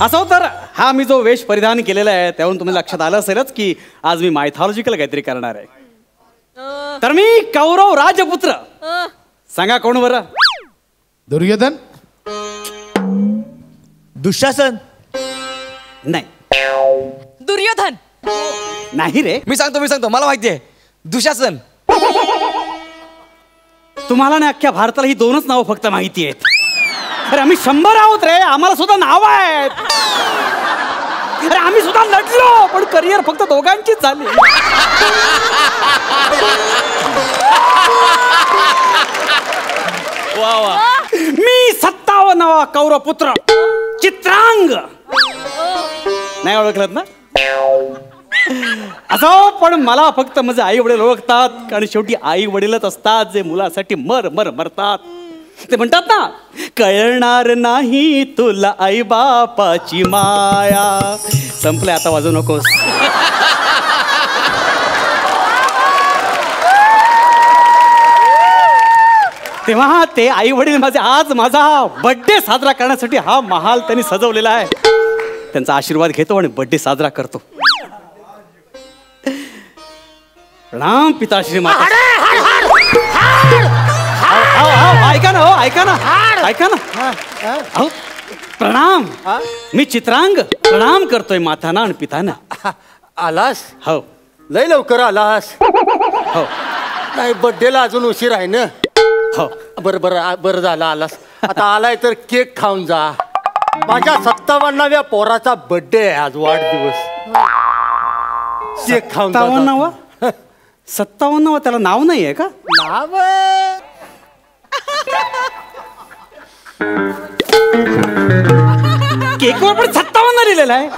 असो तर हा मी जो वेश परिधान केलेला आहे त्यावरून तुम्ही लक्षात आलं असेलच की आज मी मायथॉलॉजिकल काहीतरी करणार आहे. तर मी कौरव राजपुत्र. सांगा कोण बरं? दुर्योधन. दुःशासन. नाही. दुर्योधन. नाही रे. मी सांगतो मला माहितीये. दुःशासन. तुम्हाला ना अख्ख्या भारताला ही दोनच नावं फक्त माहिती आहेत. अरे आम्ही 100 आहोत रे. आम्हाला सुद्धा नाव आहेत. अरे आम्ही सुद्धा लढलो पण करिअर फक्त दोघांचीच झाली. वा वा. मी 57वा कौरव पुत्र चित्रांग. नाही ओळखलत ना? असो पण मला फक्त माझे आई वडील ओळखतात आणि शेवटी आई वडीलच असतात जे मुलासाठी मरतात. ते म्हणतात ना, कळणार नाही तुला आई बापाची माया. संपले आता, वाजू नकोस. तेव्हा ते आई वडील माझे आज माझा बर्थडे साजरा करण्यासाठी हा महाल त्यांनी सजवलेला आहे. त्यांचा आशीर्वाद घेतो आणि बर्थडे साजरा करतो. प्रणाम पिताश्री माता. ऐका ना. प्रणाम. मी चित्रांग प्रणाम करतोय माताना आणि पिताना. आलास? हो. लय लवकर आलास. हो. नाही, बर्थडेला अजून उशीर आहे ना. हो. बरं झालं आलास. आता आलाय तर केक खाऊन जा. माझ्या 57व्या पोराचा बर्थडे आहे आज, वाढदिवस. केक खाऊन 57 त्याला नाव नाही आहे का? नाव केकवर पण 57 लिहिलेलं आहे.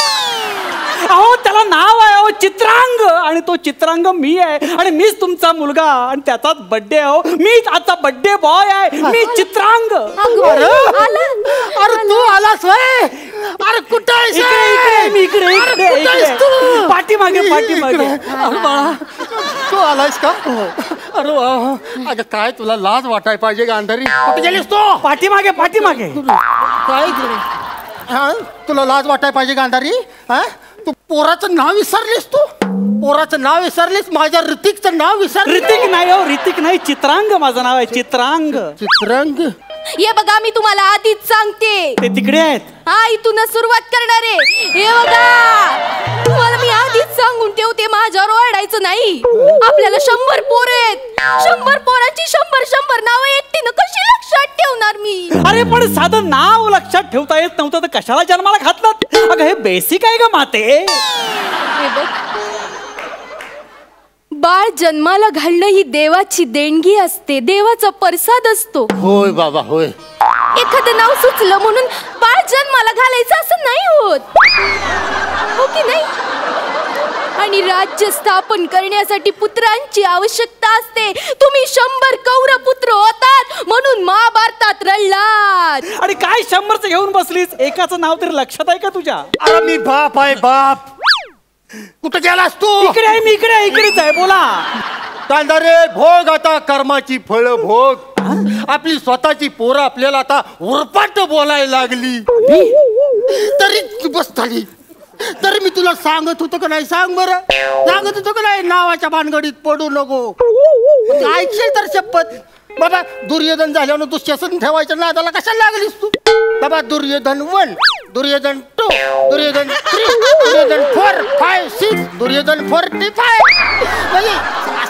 अहो त्याला नाव आहे अहो चित्रांग. आणि तो चित्रांग मी आहे आणि मीच तुमचा मुलगा आणि त्याचाच बर्थडे आहे. मीच आता बर्थडे बॉय आहे. मी चित्रांग. अरे तू आलास व्हय? अरे कुठे आहेस? इकडे पाठीमागे. तू आलास का? अरे वा. अगं काय तुला लाज वाटाय पाहिजे गांधारी. कुठे गेलीस तू? पाठीमागे. काय तुला लाज वाटाय पाहिजे गांधारी. तू पोराचं नाव विसरलीस. पोराचं नाव विसरलीस. माझ्या ऋतिकचं नाव विसरलीस. ऋतिक नाही चित्रांग माझं नाव आहे. चित्रांग. ये बघा, मी तुम्हाला आधीच सांगते. ते तिकडे आहेत. हा, इथूनच सुरुवात करणार आहे. हे बघा, तुम्हाला मी आधीच सांगून ठेवते, माझ्यावर ओरडायचं नाही. आपल्याला 100 पोर आहेत. 100 पोरांची 100 नावं एकटीनं कशी लक्षात ठेवणार मी? अरे पण साधं नाव लक्षात ठेवता येत नव्हतं तर कशाला जन्माला घातलं? अगं हे बेसिक आहे ग माते. हे बघ, बाळ जन्माला घालणं ही देवाची देणगी असते. देवाचा प्रसाद असतो. होय बाबा, होय. एखादं नाव सुचलं म्हणून बाळ जन्माला घालायचं असं नाही होत, हो की नाही? आणि राज्य स्थापन करण्यासाठी पुत्रांची आवश्यकता असते. तुम्ही 100 कौरव पुत्र होतात म्हणून महाभारतात रडलात. आणि काय 100चं घेऊन बसलीस? एकाचं नाव तरी लक्षात आहे का तुझ्या? अरे मी बाप आहे, बाप. कुठे गेलास तू? इकडे आहे. मी इकडेच आहे. बोला. कांदारे भोग आता कर्माची फळ भोग. आपली स्वतःची पोरं आपल्याला आता उरपाट बोलायला लागली. तरी बस झाली. तरी मी तुला सांगत होतो का नाही? सांग बरं. सांगत होतो का नाही नावाच्या भानगडीत पडू नको? ऐकशील तर शपथ. बाबा दुर्योधन झाल्यावर दुःशासन ठेवायचं ना, त्याला कशाला लागलीस तू? बाबा दुर्योधन 1, दुर्योधन 2, दुर्योधन 3, दुर्योधन 4, 5, 6, दुर्योधन 45. म्हणजे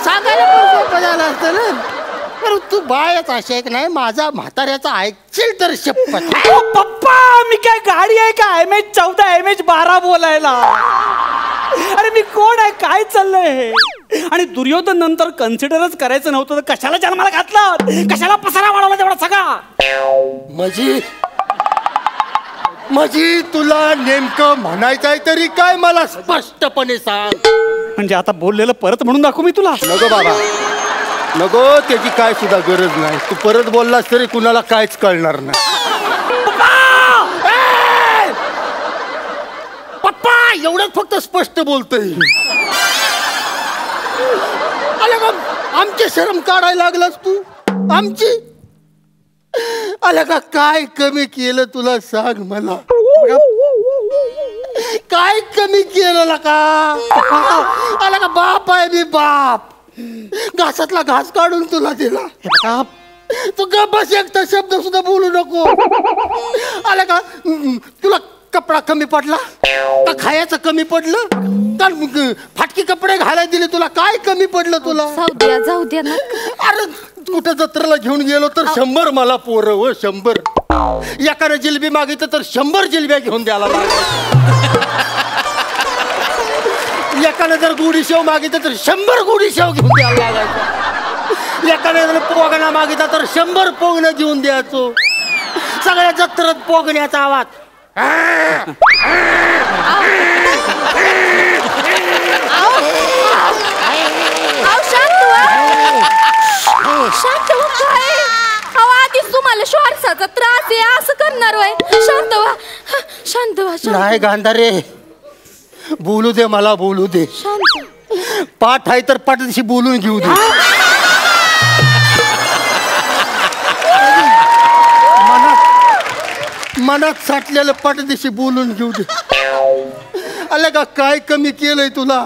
सांगायला पण सोपं झालं असतं ना. तर तू बायच अशी आहे की नाही, माझा म्हाताऱ्याचा ऐकशील तर शपथ. पप्पा मी काय गाडी आहे का? MH14 MH12 बोलायला? अरे मी कोण आहे? काय चाललंय हे? आणि दुर्योधन नंतर कन्सिडरच करायचं नव्हतं तर कशाला जन्माला घातलं? कशाला पसारा वाढवला तेवढा सगळा? माझी तुला नेमकं म्हणायचंय तरी काय मला स्पष्टपणे सांग. म्हणजे आता बोललेलं परत म्हणून दाखवू मी तुला? नको बाबा, नको. त्याची काय सुद्धा गरज नाही. तू परत बोललास तरी कुणाला काहीच कळणार नाही. पप्पा एवढंच फक्त स्पष्ट बोलतोय. आमची शरम काढायला लागलास तू? आमची आलं का? काय कमी केलं तुला सांग मला. काय कमी केलं का आला का बाप आहे मी बाप घासातला घास काढून तुला दिला तू ग बस एकटा शब्द सुद्धा बोलू नको आला का तुला कपडा कमी पडला का खायचं कमी पडलं का फाटकी कपडे घालायला दिले तुला काय कमी पडलं तुला जाऊ द्या ना. अरे कुठं जत्रेला घेऊन गेलो तर 100 मला पोरं व 100 एकाने जिलेबी मागितलं तर 100 जिलेब्या घेऊन द्यायला लागायचं एकाने जर गुढी शेव मागितलं तर 100 गुढी शेव घेऊन द्यायला लागायचं एकाने जर पोगणा मागितला तर 100 पोगणं घेऊन द्यायचो सगळ्या जत्रेत पोगण्याचा आवाज शांत व्हा काय आधीच तुम्हाला श्वासाचा त्रास आहे असं करणार होय शांत व्हा शांत व्हा नाही गांधारे बोलू दे मला बोलू दे शांत पाठ आहे तर पाठीशी बोलून घेऊ दे मनात साठलेलं पाठीशी बोलून घेऊ दे आले का काय कमी केलंय तुला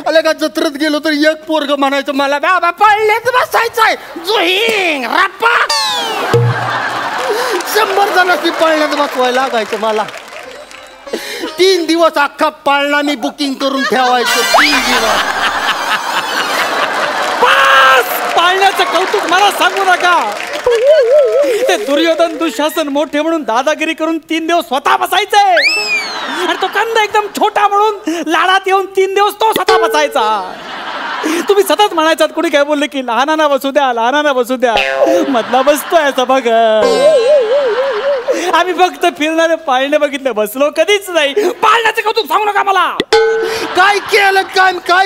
आले का जत्रेत गेलो तर एक पोरग म्हणायचं मला बाबा पळलेच बसायचंय जुहिंग रप्पा 100 जणांची पळण्यात बसवायला लागायचं मला 3 दिवस अख्खा पाळणा मी बुकिंग करून ठेवायचं 3 दिवस पाळण्याचं कौतुक मला सांगू नका ते दुर्योधन दुःशासन मोठे म्हणून दादागिरी करून 3 दिवस स्वतः बसायचे आणि तो कंद एकदम छोटा म्हणून लाडात येऊन 3 दिवस तो स्वतः बसायचा तुम्ही सतत म्हणायचात कोणी काय बोलले की लहानांना बसू द्या मधला बसतोय असं बघ आम्ही फक्त फिरणारे पाळणे बघितले बसलो कधीच नाही पाळण्याचं कौतुक सांगू नका मला काय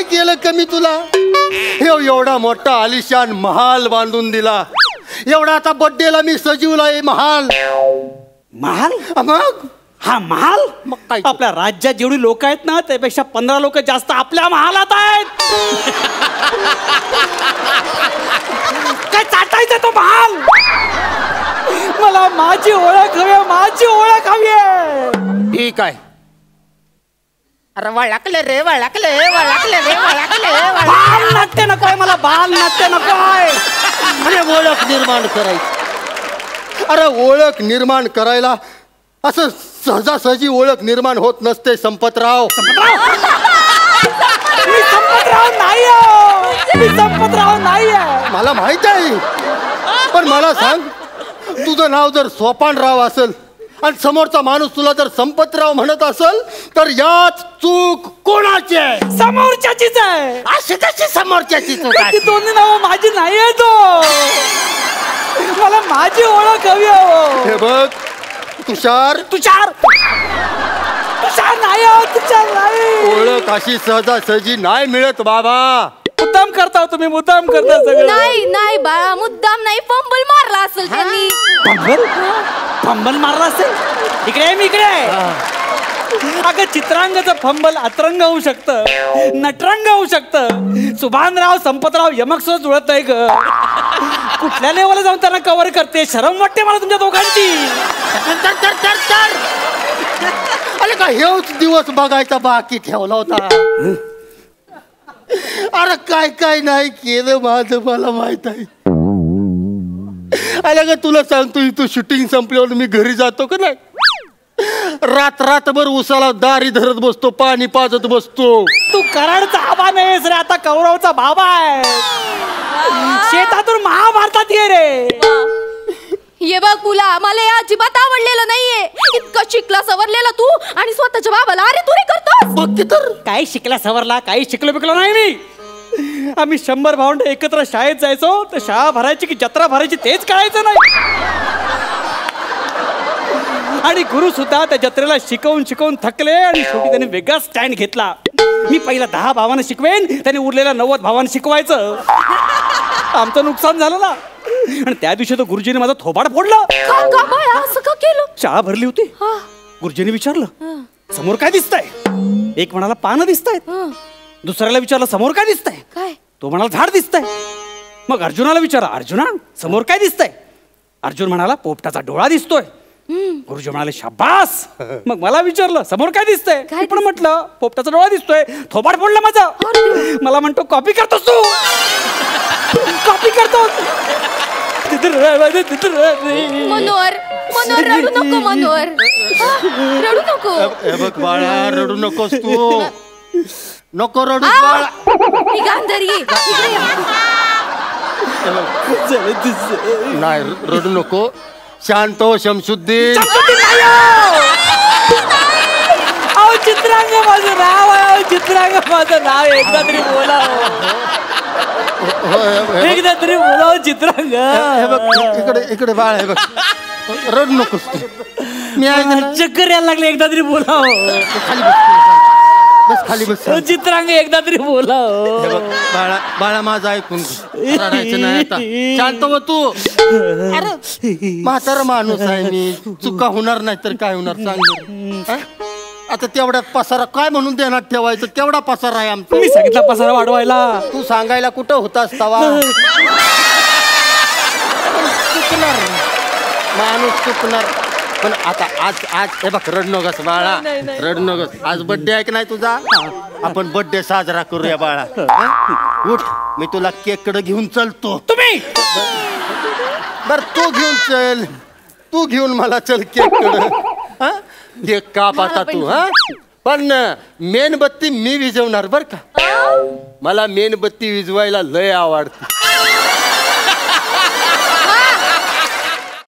केलं कमी तुला एवढा मोठा आलिशान महाल बांधून दिला एवढा आता बड्डेला मी सजीवलाय महाल मग हा महाल मग काय आपल्या राज्यात जेवढी लोक आहेत ना त्यापेक्षा 15 लोक जास्त आपल्या महालात आहेत काय चाटायचं तो महाल मला माझी ओळख हवी आहे ठीक आहे अरे वळकले रे बाल नाट्य नकोय मला बाल नाट्य नकोय अरे ओळख निर्माण करायची अरे ओळख निर्माण करायला असं सहजासहजी ओळख निर्माण होत नसते संपतराव मी संपतराव नाही मला माहित आहे पण मला सांग तुझं नाव जर सोपानराव असेल आणि समोरचा माणूस तुला जर संपतराव म्हणत असेल तर याच चूक कोणाची आहे समोरच्याचीच आहे अशी कशी समोरच्याची चूक ती दोन्ही नाव माझी नाही आहे तो मला माझी ओळख हवी आहे हे बघ तुषार नाही ओळख अशी सहजासहजी नाही मिळत बाबा मुद्दाम करता सगळं नाही बाळा मुद्दाम नाही फंबल मारला असेल त्यांनी फंबल मारला असेल इकडे अगं चित्रांगाचं फंबल अतरंग होऊ शकतं नटरंग होऊ शकतं सुभानराव संपतराव यमक सुद्धा जुळत नाही ग कुठल्या लेवलला जाऊन त्यांना कव्हर करते शरम वाटते मला तुमच्या दोघांची अरे का हेच दिवस बघायचा बाकी ठेवला होता अरे काय नाही केलं माझं मला माहित आहे अरे का तुला सांगतो इथं शूटिंग संपल्यावर मी घरी जातो का नाही रात्रभर उसाला दारी धरत बसतो पाणी पाजत बसतो तू कराडचा आबा नाहीस रे आता कौरवचा बाबा आहे शेतातून महाभारतात ये रे ये बघ तुला मला हे अजिबात आवडलेलं नाहीये इतकं शिकला सवरलेला तू आणि स्वतःच्या बाबाला अरे तुरी करतोस बघ तर काही शिकला सवरला काही शिकलो बिकलो नाही मी आम्ही 100 भावंड एकत्र शाळेत जायचो तर शाळा भरायची की जत्रा भरायची तेच कळायचं नाही आणि गुरु सुद्धा त्या जत्रेला शिकवून थकले आणि शेवटी त्यांनी वेगळा स्टँड घेतला मी पहिला 10 भावांना शिकवेन त्याने उरलेल्या 90 भावांना शिकवायचं आमचं नुकसान झालं ना आणि त्या दिवशी तर गुरुजीने माझा थोबाड फोडला असं का केलं शाळा भरली होती गुरुजीने विचारलं समोर काय दिसतंय एक म्हणाला पानं दिसतायत दुसऱ्याला विचारलं समोर काय दिसतंय काय तो म्हणाला झाड दिसतंय मग अर्जुनाला विचारलं अर्जुना समोर काय दिसतंय अर्जुन म्हणाला पोपटाचा डोळा दिसतोय गुरुजी म्हणाले शाबास. मग मला विचारलं समोर काय दिसतंय काय मी पण म्हटलं पोपटाचा डोळा दिसतोय. थोबाड फोडला माझा. मला म्हणतो कॉपी करतोस तू. कॉपी करतो. मनोहर मनोहर रडू नको मनोहर. रडू नको. हे बघ बाळा रडू नकोस तू. नको रडू आ! बाळा. ही गांधारी इकडे ये. नाही रडू नको. शांत हो शमशुद्दीन. अहो चित्रांग माझं नाव आहे. चित्रांग माझं नाव आहे. एकदा तरी बोला. एकदा तरी बोलाव चित्रांग. हे बघ इकडे इकडे बाळ हे बघ. रडू नकोस तू. मी आहे ना. चक्कर यायला लागले. एकदा तरी बोलाव. खाली बस खाली बस. चित्रांग एकदा तरी बोलाव. हे बघ बाळा बाळा माझं ऐकून घे. रडायचं नाही आता. शांत हो तू. अरे म्हातारा माणूस आहे मी. चुका होणार नाही तर काय होणार सांग. हा? आता तेवढ्यात पसारा काय म्हणून देण्यात ठेवायचं. तेवढा पसारा आहे आमचा. मी सांगितला पसारा वाढवायला. तू सांगायला कुठं होतास तवा. चुकणार माणूस चुकणार. पण आता आज आज हे बघ रड नकोस बाळा. रड नकोस. आज बर्थडे आहे की नाही तुझा. आपण बर्थडे साजरा करूया बाळा. हा? उठ मी तुला केक कडे घेऊन चलतो. तुम्ही बर तू घेऊन चल. तू घेऊन मला चल केक कडे. केक काप आता तू. हा पण मेणबत्ती मी विझवणार बर का. मला मेणबत्ती विझवायला लय आवडते.